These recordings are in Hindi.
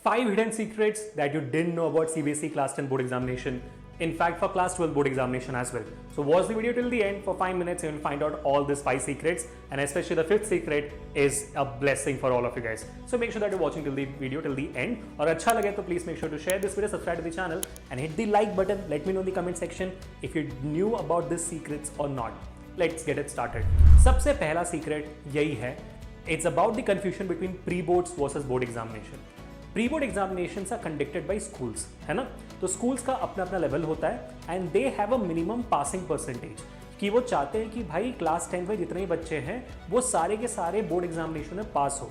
5 hidden secrets that you didn't know about CBSE Class 10 board examination. In fact, for Class 12 board examination as well. So watch the video till the end. For 5 minutes, you will find out all these 5 secrets, and especially the 5th secret is a blessing for all of you guys. So make sure that you're watching till the video till the end. और अच्छा लगे तो please make sure to share this video, subscribe to the channel, and hit the like button. Let me know in the comment section if you knew about these secrets or not. Let's get it started. सबसे पहला secret यही है. It's about the confusion between pre-boards versus board examination. Pre board examinations are conducted by schools, है ना. तो स्कूल्स का अपना अपना लेवल होता है and they have a minimum passing percentage कि वो चाहते हैं कि भाई क्लास 10 में जितने बच्चे हैं वो सारे के सारे बोर्ड एग्जामिनेशन में पास हो.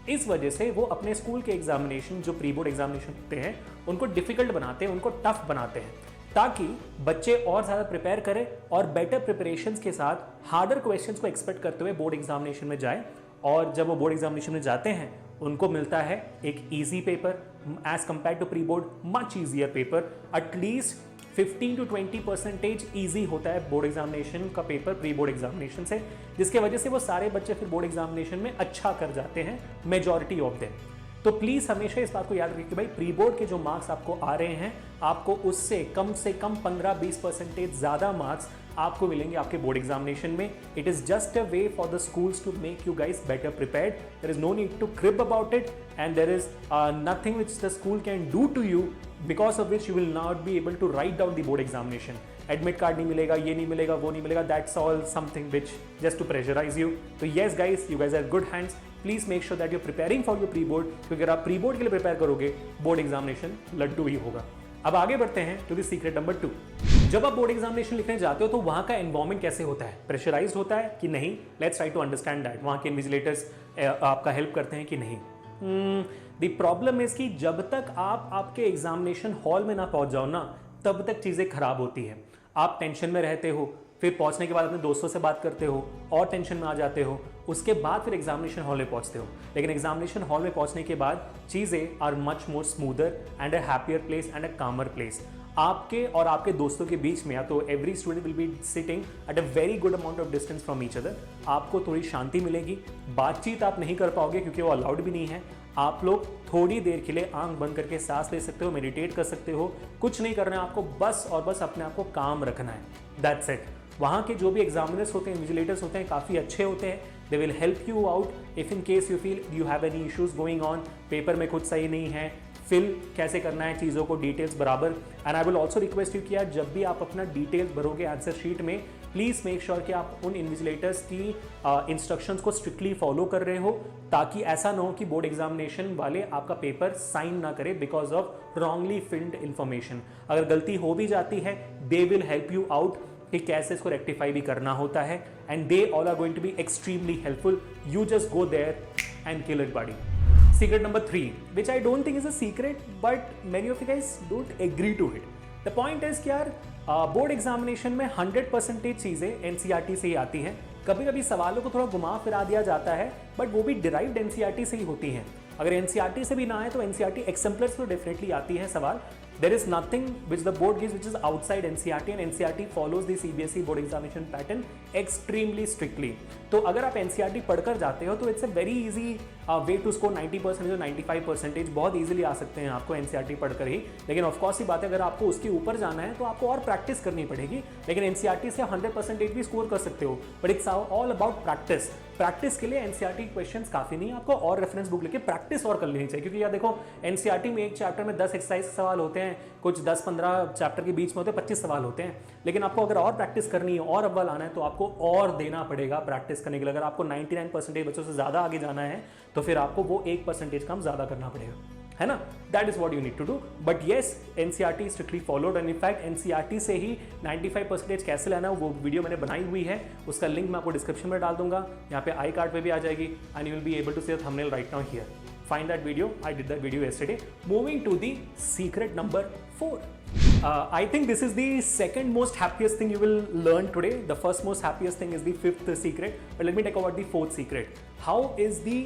इस वजह से वो अपने स्कूल के एग्जामिनेशन जो प्री बोर्ड एग्जामिनेशन होते हैं उनको डिफिकल्ट बनाते हैं, उनको टफ बनाते हैं, ताकि बच्चे और ज़्यादा प्रिपेयर करें और बेटर प्रिपरेशंस के साथ हार्डर क्वेश्चंस को एक्सपेक्ट करते हुए बोर्ड एग्जामिनेशन में जाए. और जब वो बोर्ड एग्जामिनेशन में जाते हैं उनको मिलता है एक easy paper as compare to pre board, much easier paper. At least 15 to 20% easy होता है बोर्ड एग्जामिनेशन का पेपर प्री बोर्ड एग्जामिनेशन से, जिसके वजह से वो सारे बच्चे फिर बोर्ड एग्जामिनेशन में अच्छा कर जाते हैं, मेजॉरिटी ऑफ देम. तो प्लीज़ हमेशा इस बात को याद रखिए कि भाई प्री बोर्ड के जो मार्क्स आपको आ रहे हैं आपको उससे कम 15-20% ज़्यादा मार्क्स आपको मिलेंगे आपके बोर्ड एग्जामिनेशन में. It is just a way for the schools to make you guys better prepared. There is no need to crib about it and there is nothing which the school can do to you because of which you will not be able to write down the board examination. Admit card नहीं मिलेगा, ये नहीं मिलेगा, वो नहीं मिलेगा. That's all something which just to pressurise you. तो yes guys, you guys are good hands. Please make sure that you preparing for your pre board, क्योंकि अगर आप प्री बोर्ड के लिए प्रिपेयर करोगे बोर्ड एग्जामिनेशन लड्डू ही होगा. अब आगे बढ़ते हैं टू द सीक्रेट नंबर 2. जब आप बोर्ड एग्जामिनेशन लिखने जाते हो तो वहाँ का एनवायरमेंट कैसे होता है, प्रेशराइज्ड होता है कि नहीं. Let's try to understand that. वहाँ के इन्विजिलेटर्स आपका हेल्प करते हैं कि नहीं. द प्रॉब्लम इज कि जब तक आप आपके एग्जामिनेशन हॉल में ना पहुँच जाओ ना, तब तक चीज़ें खराब होती हैं. आप टेंशन में रहते हो, फिर पहुंचने के बाद अपने दोस्तों से बात करते हो और टेंशन में आ जाते हो, उसके बाद फिर एग्जामिनेशन हॉल में पहुंचते हो. लेकिन एग्जामिनेशन हॉल में पहुंचने के बाद चीज़ें are much more smoother and a happier place and a calmer place. आपके और आपके दोस्तों के बीच में या तो every student will be sitting at a very good amount of distance from each other. आपको थोड़ी शांति मिलेगी. बातचीत आप नहीं कर पाओगे क्योंकि वो अलाउड भी नहीं है. आप लोग थोड़ी देर के लिए आंख बंद करके सांस ले सकते हो, मेडिटेट कर सकते हो. कुछ नहीं करना है आपको, बस और बस अपने आप को काम रखना है. That's it. वहाँ के जो भी एग्जामिनर्स होते हैं, इन्विजिलेटर्स होते हैं, काफ़ी अच्छे होते हैं. दे will help you out if in case you feel you have any issues going on. Paper में कुछ सही नहीं है, फिल कैसे करना है चीज़ों को, डिटेल्स बराबर. And I will also request you कि यार जब भी आप अपना डिटेल्स भरोगे आंसर शीट में, प्लीज़ मेक श्योर कि आप उन इन्विजिलेटर्स की इंस्ट्रक्शंस को स्ट्रिक्टली फॉलो कर रहे हो, ताकि ऐसा ना हो कि बोर्ड एग्जामिनेशन वाले आपका पेपर साइन ना करे because of wrongly filled information. अगर गलती हो भी जाती है, they will help you out कि कैसे इसको रेक्टिफाई भी करना होता है. And they all are going to be extremely helpful. You just go there and kill it buddy. Secret number 3, which I don't think is a secret, but many of you guys don't agree to it. The point is कि यार बोर्ड एग्जामिनेशन में 100% चीज़ें NCERT से ही आती हैं. कभी कभी सवालों को थोड़ा घुमा फिरा दिया जाता है, बट वो भी डिराइव्ड NCERT से ही होती हैं. अगर NCERT से भी ना आए तो NCERT एक्सेम्पलर्स तो डेफिनेटली आती है सवाल. There is nothing which the board gives which is outside NCERT, and NCERT follows the CBSE board examination pattern extremely strictly. तो अगर आप NCERT पढ़कर जाते हो तो it's a very easy way to score 90% और 95%. बहुत इजीली आ सकते हैं आपको NCERT पढ़कर ही. लेकिन ऑफकोर्स ही बात है, अगर आपको उसके ऊपर जाना है तो आपको और प्रैक्टिस करनी पड़ेगी. लेकिन NCERT से 100% भी स्कोर कर सकते हो, but it's all about practice. Practice के लिए NCERT क्वेश्चंस काफ़ी नहीं, आपको और रेफरेंस बुक लेके प्रैक्टिस और कर लेनी चाहिए. क्योंकि यार देखो, NCERT में एक चैप्टर में 10 एक्सरसाइज सवाल होते हैं, कुछ 10-15 चैप्टर के बीच में होते हैं 25 सवाल होते हैं. लेकिन आपको अगर और प्रैक्टिस करनी है और अव्वल आना है तो आपको और देना पड़ेगा प्रैक्टिस करने के लिए. अगर आपको 99% बच्चों से ज़्यादा आगे जाना है तो फिर आपको वो 1% कम ज़्यादा करना पड़ेगा, है ना. That is what you need to do. But yes, NCERT strictly followed, and in fact NCERT से ही 95% कैसे लाना है वो वीडियो मैंने बनाई हुई है. उसका लिंक मैं आपको डिस्क्रिप्शन में डाल दूंगा. यहाँ पे आई कार्ड पे भी आ जाएगी and you will be able to see the thumbnail right now here. Find that video. I did that video yesterday. Moving to the secret number 4. I think this is the second most happiest thing you will learn today. The first most happiest thing is the 5th secret. But let me talk about the 4th secret. How is the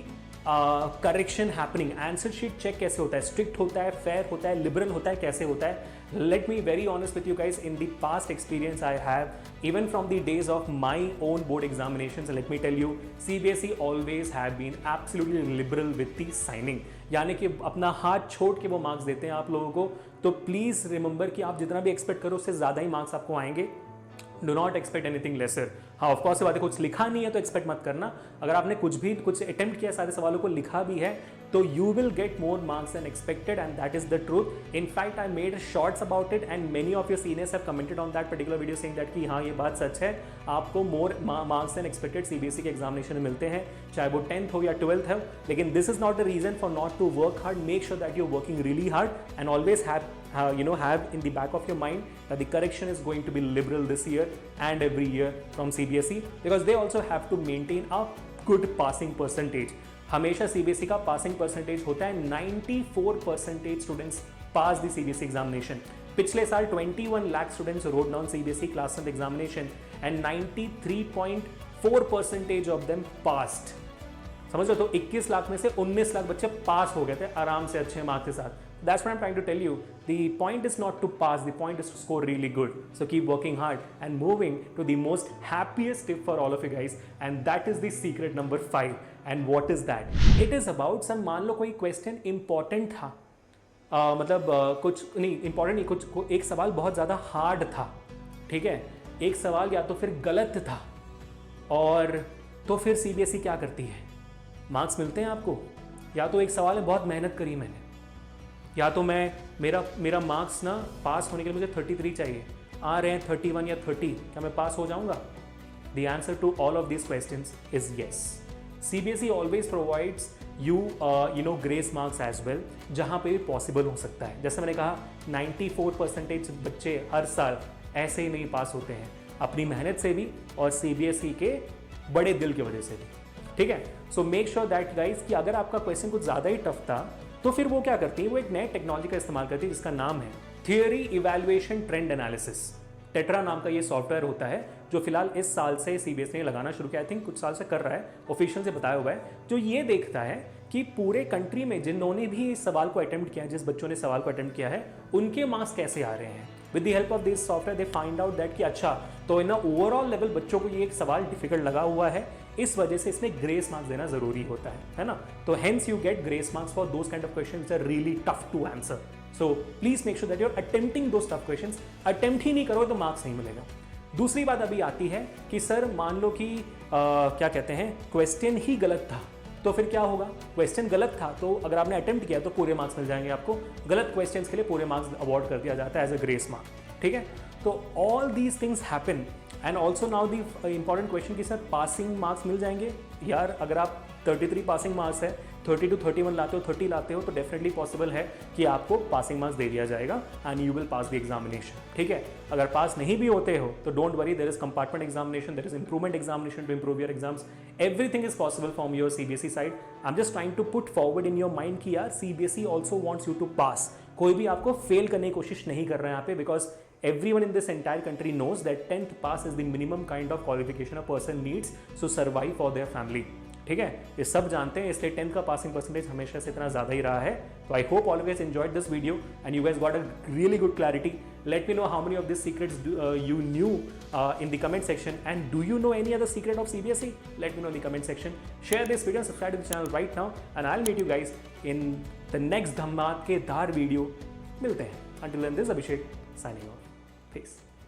correction happening, answer sheet check कैसे होता है, स्ट्रिक्ट होता है, फेयर होता है, लिबरल होता है, कैसे होता है. Let me very honest with you guys, in the past experience I have, even from the days of my own board examinations, let me tell you, CBSE always have been absolutely liberal with the signing. यानी कि अपना हाथ छोड़ के वो मार्क्स देते हैं आप लोगों को. तो प्लीज़ रिमेंबर कि आप जितना भी एक्सपेक्ट करो उससे ज़्यादा ही मार्क्स आपको आएंगे. Do not expect anything lesser. हाँ, ऑफकोर्स बात है, कुछ लिखा नहीं है तो एक्सपेक्ट मत करना. अगर आपने कुछ अटेम्प्ट किया, सारे सवालों को लिखा भी है, तो you will get more marks then expected, and that is the truth. In fact I made shorts about it and many of your seniors have commented on that particular video saying that कि हाँ ये बात सच है, आपको more marks then expected CBSE के एग्जामिनेशन में मिलते हैं, चाहे वो 10th हो या 12th हो. लेकिन this is not the reason for not to work hard. Make sure that you are working really hard and always have in the back of your mind that the correction is going to be liberal this year and every year from CBSE, because they also have to maintain a good passing percentage. हमेशा CBSE का passing percentage होता है 94% students pass the CBSE examination. पिछले साल 21 lakh students wrote down CBSE class 10th examination and 93.4% of them passed. समझ लो, तो 21 लाख में से 19 लाख बच्चे पास हो गए थे आराम से अच्छे मार्क्स के साथ. That's what I'm trying to tell you. The point is not to pass, the point is to score really good. So keep working hard and moving to the most happiest tip for all of you guys, and that is the secret number 5. And what is that? It is about some, मान लो कोई क्वेश्चन इंपॉर्टेंट था, कुछ नहीं इंपॉर्टेंट नहीं, कुछ एक सवाल बहुत ज़्यादा हार्ड था, ठीक है, एक सवाल या तो फिर गलत था, और तो फिर CBSE क्या करती है, मार्क्स मिलते हैं आपको. या तो एक सवाल में बहुत मेहनत करी मैंने, या तो मेरा मार्क्स ना पास होने के लिए मुझे 33 चाहिए, आ रहे हैं 31 या 30, क्या मैं पास हो जाऊंगा? The answer to all of this questions is yes. CBSE always provides you grace marks as well, जहाँ पे भी पॉसिबल हो सकता है. जैसे मैंने कहा 94% बच्चे हर साल ऐसे ही नहीं पास होते हैं, अपनी मेहनत से भी और CBSE के बड़े दिल की वजह से भी, ठीक है. So make sure that guys कि अगर आपका क्वेश्चन कुछ ज़्यादा ही टफ था, तो फिर वो क्या करती है, वो एक नए टेक्नोलॉजी का इस्तेमाल करती है जिसका नाम है theory evaluation trend analysis. Tetra नाम का ये सॉफ्टवेयर होता है जो फिलहाल इस साल से CBSE ने लगाना शुरू किया, आई थिंक कुछ साल से कर रहा है, ऑफिशियल से बताया हुआ है, जो ये देखता है कि पूरे कंट्री में जिन्होंने भी इस सवाल को अटेम्प्ट किया है, जिस बच्चों ने सवाल को अटेम्प्ट किया है, उनके मार्क्स कैसे आ रहे हैं. With the help of this software they find out that कि अच्छा, तो इन ओवरऑल लेवल बच्चों को ये एक सवाल डिफिकल्ट लगा हुआ है, इस वजह से इसमें ग्रेस मार्क्स देना जरूरी होता है ना. तो hence you get grace marks for those kind of questions which are really tough to answer. So please make sure that you are attempting those tough questions. Attempt ही नहीं करो तो मार्क्स नहीं मिलेगा. दूसरी बात अभी आती है कि सर मान लो कि क्या कहते हैं, क्वेश्चन ही गलत था, तो फिर क्या होगा? क्वेश्चन गलत था तो अगर आपने अटेम्प्ट किया तो पूरे मार्क्स मिल जाएंगे आपको. गलत क्वेश्चन के लिए पूरे मार्क्स अवॉर्ड कर दिया जाता है एज अ ग्रेस मार्क, ठीक है. तो all these things happen and also now the important question कि सर पासिंग मार्क्स मिल जाएंगे. यार अगर आप 33 पासिंग मार्क्स है, 30 to 31 लाते हो, 30 लाते हो, तो डेफिनेटली पॉसिबल है कि आपको पासिंग मार्क्स दे दिया जाएगा and you will pass the examination, ठीक है. अगर पास नहीं भी होते हो तो don't worry, there is compartment examination, there is improvement examination to improve your exams. Everything is possible from your CBSE side. I am just trying to put forward in your mind कि यार CBSE also wants you to pass. कोई भी आपको फेल करने की कोशिश नहीं कर रहे हैं यहाँ पे, because everyone in this entire country knows that 10th pass is the minimum kind of qualification a person needs to survive for their family, ठीक है. ये सब जानते हैं, इसलिए 10th का पासिंग परसेंटेज हमेशा से इतना ज़्यादा ही रहा है. तो I hope all guys enjoyed this video and you guys got a really good clarity. Let me know how many of this secrets you knew in the comment section, and do you know any other secret of CBSE? Let me know in the comment section. Share this video and subscribe to the channel right now, and I'll meet you guys in the next धमाकेदार video. मिलते हैं. Until then, this is Abhishek signing off. Peace.